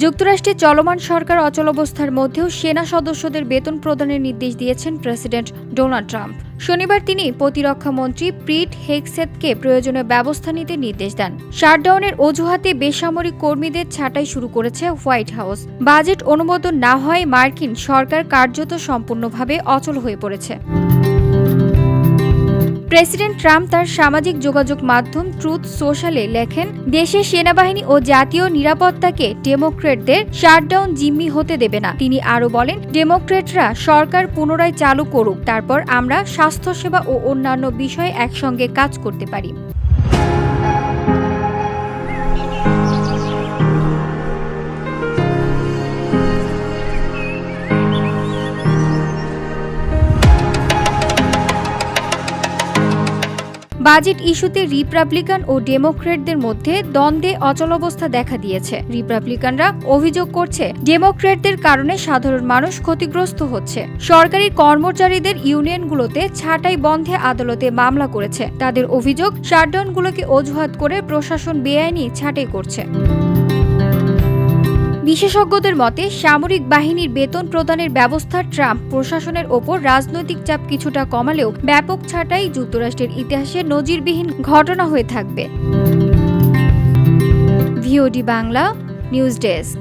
যুক্তরাষ্ট্রে চলমান সরকার অচলাবস্থার মধ্যেও সেনা সদস্যদের বেতন প্রদানের নির্দেশ দিয়েছেন প্রেসিডেন্ট ডোনাল্ড ট্রাম্প। শনিবার তিনি প্রতিরক্ষা মন্ত্রী পিট হেগসেথকে প্রয়োজনীয় ব্যবস্থা নিতে নির্দেশ দেন। শাটডাউনের অজুহাতে বেসামরিক কর্মীদের ছাঁটাই শুরু করেছে হোয়াইট হাউস। বাজেট অনুমোদন না হওয়ায় মার্কিন সরকার কার্যত সম্পূর্ণভাবে অচল হয়ে পড়েছে। প্রেসিডেন্ট ট্রাম্প তার সামাজিক যোগাযোগ মাধ্যম ট্রুথ সোশ্যালে লেখেন, দেশের সেনাবাহিনী ও জাতীয় নিরাপত্তাকে ডেমোক্রেটদের শাটডাউন জিম্মি হতে দেবে না। তিনি আরও বলেন, ডেমোক্রেটরা সরকার পুনরায় চালু করুক, তারপর আমরা স্বাস্থ্যসেবা ও অন্যান্য বিষয়ে একসঙ্গে কাজ করতে পারি। বাজেট ইস্যুতে রিপাবলিকান ও ডেমোক্রেটদের মধ্যে দ্বন্দ্বে অচলাবস্থা দেখা দিয়েছে। রিপাবলিকানরা অভিযোগ করছে, ডেমোক্রেটদের কারণে সাধারণ মানুষ ক্ষতিগ্রস্ত হচ্ছে। সরকারি কর্মচারীদের ইউনিয়নগুলোতে ছাঁটাই বন্ধে আদালতে মামলা করেছে। তাদের অভিযোগ, শাটডাউনগুলোকে অজুহাত করে প্রশাসন বেআইনি ছাঁটাই করছে। বিশেষজ্ঞদের মতে, সামরিক বাহিনীর বেতন প্রদানের ব্যবস্থা ট্রাম্প প্রশাসনের ওপর রাজনৈতিক চাপ কিছুটা কমালেও ব্যাপক ছাঁটাই যুক্তরাষ্ট্রের ইতিহাসে নজিরবিহীন ঘটনা হয়ে থাকবে। VOD Bangla news desk.